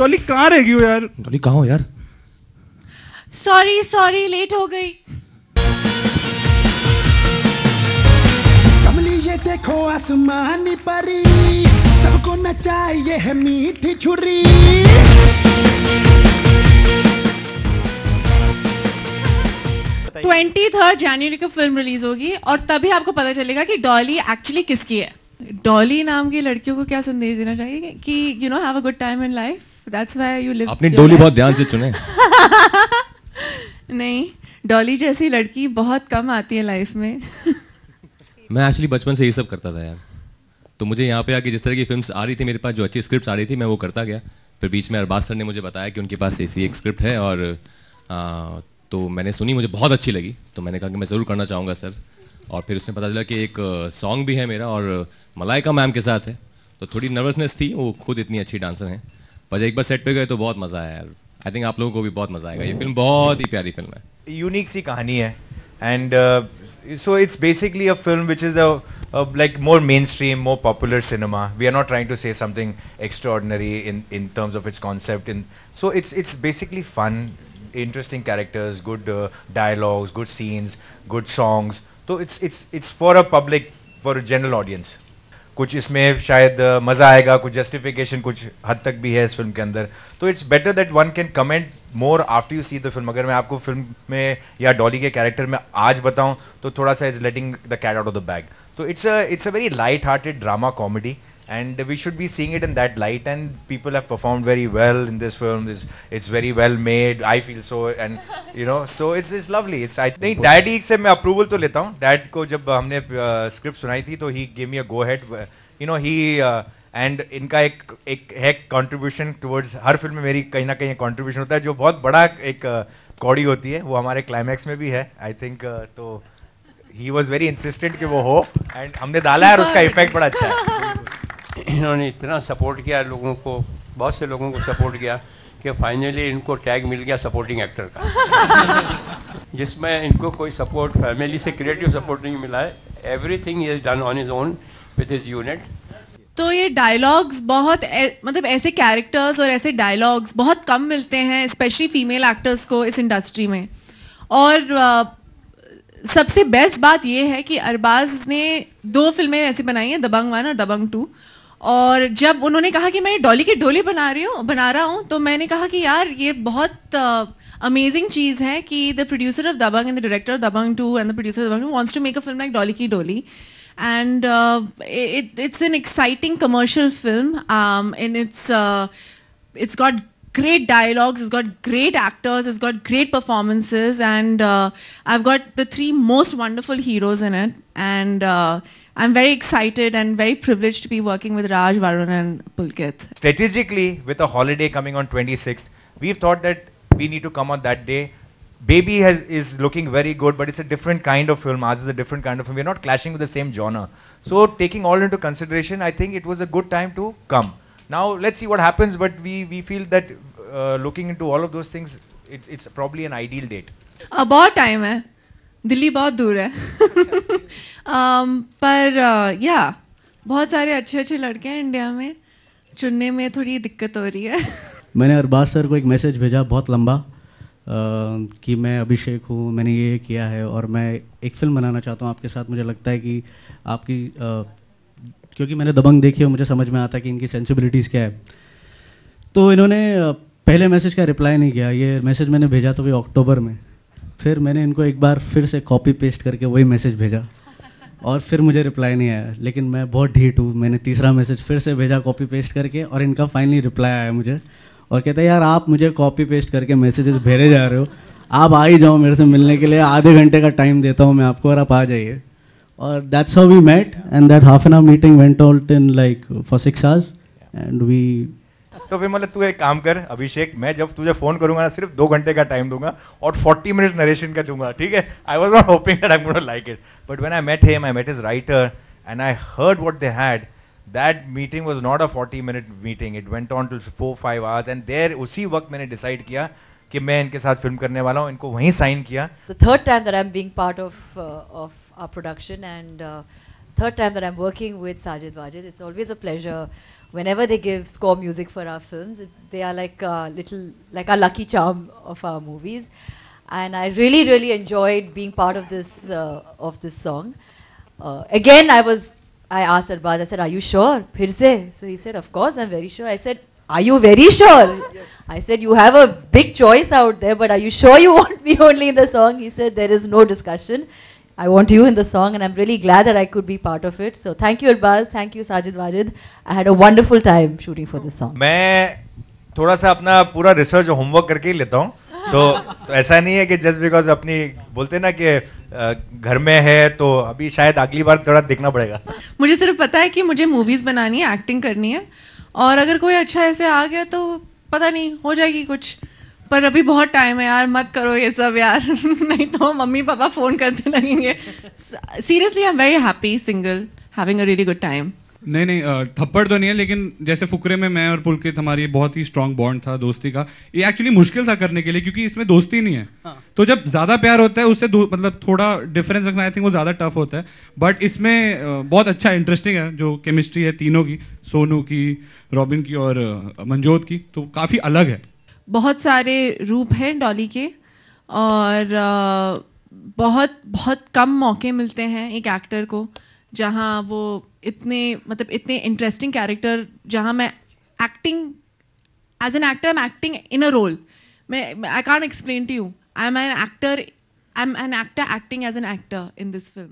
डॉली कहाँ रह गई हो यार? डॉली कहाँ हो यार? सॉरी लेट हो गई। कमली ये देखो आसमानी परी, सबको नचाए है मीठी छुरी। 23 जनवरी को फिल्म रिलीज होगी और तभी आपको पता चलेगा कि डॉली एक्चुअली किसकी है। डॉली नाम की लड़कियों को क्या संदेश देना चाहिए कि you know have a good time in life, that's why you live. अपनी डोली बहुत ध्यान से चुने। नहीं, डॉली जैसी लड़की बहुत कम आती है लाइफ में। मैं एक्चुअली बचपन से ये सब करता था यार, तो मुझे यहाँ पे आके जिस तरह की फिल्म्स आ रही थी मेरे पास, जो अच्छी स्क्रिप्ट आ रही थी, मैं वो करता गया। फिर बीच में अरबाज सर ने मुझे बताया कि उनके पास ऐसी एक स्क्रिप्ट है और तो मैंने सुनी, मुझे बहुत अच्छी लगी, तो मैंने कहा कि मैं ज़रूर करना चाहूँगा सर। और फिर उसमें पता चला कि एक सॉन्ग भी है मेरा और मलाइका मैम के साथ है, तो थोड़ी नर्वसनेस थी, वो खुद इतनी अच्छी डांसर हैं, पर एक बार सेट पे गए तो बहुत मज़ा आया यार। आई थिंक आप लोगों को भी बहुत मज़ा आएगा, ये फिल्म बहुत ही प्यारी फिल्म है, यूनिक सी कहानी है। And so it's basically a film which is a like more mainstream, more popular cinema. We are not trying to say something extraordinary in terms of its concept. So it's basically fun, interesting characters, good dialogues, good scenes, good songs. So it's for a public, for a general audience. कुछ इसमें शायद मजा आएगा, कुछ justification कुछ हद तक भी है इस फिल्म के अंदर, तो it's better that one can comment more after you see the film. अगर मैं आपको फिल्म में या डॉली के कैरेक्टर में आज बताऊं तो थोड़ा सा is letting the cat out of the bag. तो it's a very light hearted drama comedy and we should be seeing it in that light, and people have performed very well in this film. It's very well made, I feel so, and you know, so it's lovely. I think daddy से मैं approval तो लेता हूँ। Dad को जब हमने script सुनाई थी तो he give me a go head, you know, he and इनका एक है कंट्रीब्यूशन टुवर्ड्स हर फिल्म में, मेरी कहीं ना कहीं कंट्रीब्यूशन होता है जो बहुत बड़ा एक कौड़ी होती है, वो हमारे क्लाइमैक्स में भी है आई थिंक। तो ही वॉज वेरी इंसिस्टेंट कि वो हो, एंड हमने डाला है और उसका इफेक्ट बड़ा अच्छा है। इन्होंने इतना सपोर्ट किया लोगों को, बहुत से लोगों को सपोर्ट किया कि फाइनली इनको टैग मिल गया सपोर्टिंग एक्टर का, जिसमें इनको कोई सपोर्ट फैमिली से क्रिएटिव सपोर्ट नहीं मिला है। Everything is done on his own with his unit. तो ये डायलॉग्स बहुत मतलब ऐसे कैरेक्टर्स और ऐसे डायलॉग्स बहुत कम मिलते हैं, स्पेशली फीमेल एक्टर्स को इस इंडस्ट्री में। और सबसे बेस्ट बात ये है कि अरबाज ने 2 फिल्में ऐसी बनाई हैं, दबंग 1 और दबंग 2। और जब उन्होंने कहा कि मैं डॉली की डोली बना रहा हूं, तो मैंने कहा कि यार ये बहुत अमेजिंग चीज है कि the producer of Dabangg and the director of Dabangg 2 and the producer of Dabangg 2 wants to make a film like Dolly Ki Doli. And it's an exciting commercial film, and it's got great dialogues, it's got great actors, it's got great performances, and I've got the 3 most wonderful heroes in it, and I'm very excited and very privileged to be working with Raj, Varun and Pulkit. Strategically, with a holiday coming on 26th, we've thought that we need to come on that day. Baby is looking very good, but it's a different kind of film. Ours is a different kind of film. We're not clashing with the same genre. So taking all into consideration, I think it was a good time to come. Now let's see what happens, but we feel that looking into all of those things, it's probably an ideal date. बहुत time है, दिल्ली बहुत दूर है। पर या बहुत सारे अच्छे लड़के हैं इंडिया में, चुनने में थोड़ी दिक्कत हो रही है। मैंने अरबाज सर को एक मैसेज भेजा बहुत लंबा कि मैं अभिषेक हूँ, मैंने ये किया है और मैं एक फिल्म बनाना चाहता हूँ आपके साथ। मुझे लगता है कि आपकी क्योंकि मैंने दबंग देखी और मुझे समझ में आता है कि इनकी सेंसिबिलिटीज़ क्या है। तो इन्होंने पहले मैसेज का रिप्लाई नहीं किया। ये मैसेज मैंने भेजा तो वही अक्टूबर में, फिर मैंने इनको एक बार फिर से कॉपी पेस्ट करके वही मैसेज भेजा और फिर मुझे रिप्लाई नहीं आया। लेकिन मैं बहुत ढीठ हूँ, मैंने तीसरा मैसेज फिर से भेजा कॉपी पेस्ट करके और इनका फाइनली रिप्लाई आया मुझे और कहते हैं यार आप मुझे कॉपी पेस्ट करके मैसेजेस भेजे जा रहे हो, आप आ ही जाओ मेरे से मिलने के लिए, आधे घंटे का टाइम देता हूँ मैं आपको और आप आ जाइए। और that's how we met and that half an hour meeting went out in like for 6 hours and we. तो फिर मतलब तू एक काम कर अभिषेक, मैं जब तुझे फोन करूंगा ना सिर्फ 2 घंटे का टाइम दूंगा और 40 मिनट्स नरेशन का दूंगा, ठीक है? I was not hoping that I am gonna like it, but when I met him, I met his writer and I heard what they had, that meeting was not a 40-minute meeting, it went on till 4-5 hours, and there उसी वक्त मैंने decide किया कि मैं इनके साथ film करने वाला हूँ, इनको वहीं साइन किया। The third time that I'm being part of our production, and third time that I'm working with Sajid Wajid. It's always a pleasure. Whenever they give score music for our films, they are like a a lucky charm of our movies. And I really, really enjoyed being part of this song. Again, I asked Arbaz, I said, "Are you sure? Phir se?" So he said, "Of course, I'm very sure." I said, "Are you very sure?" Yes. I said, "You have a big choice out there, but are you sure you want me only in the song?" He said, "There is no discussion. I want you in the song," and I'm really glad that I could be part of it. So thank you, Arbaz. Thank you, Sajid Wajid. I had a wonderful time shooting for this song. मैं थोड़ा सा अपना पूरा research homework करके ही लेता हूँ. तो ऐसा नहीं है कि जस्ट बिकॉज अपनी बोलते ना कि घर में है तो अभी शायद अगली बार थोड़ा देखना पड़ेगा. मुझे सिर्फ पता है कि मुझे मूवीज बनानी है, एक्टिंग करनी है, और अगर कोई अच्छा ऐसे आ गया तो पता नहीं हो जाएगी कुछ, पर अभी बहुत टाइम है यार, मत करो ये सब यार. नहीं तो मम्मी पापा फोन करते लगेंगे. Seriously I am very happy single, having a really good time. नहीं थप्पड़ तो नहीं है, लेकिन जैसे फुकरे में मैं और पुलकित हमारी बहुत ही स्ट्रांग बॉन्ड था दोस्ती का. ये एक्चुअली मुश्किल था करने के लिए क्योंकि इसमें दोस्ती नहीं है. तो जब ज्यादा प्यार होता है उससे मतलब थोड़ा डिफरेंस रखना आई थिंक वो ज्यादा टफ होता है. बट इसमें बहुत अच्छा इंटरेस्टिंग है जो केमिस्ट्री है तीनों की, सोनू की, रॉबिन की और मंजोत की, तो काफी अलग है. बहुत सारे रूप हैं डॉली के, और बहुत बहुत कम मौके मिलते हैं एक एक्टर को जहां वो इतने इंटरेस्टिंग कैरेक्टर, जहां मैं acting as an actor, I am acting in a role. I can't explain to you. I am an actor acting as an actor in this film.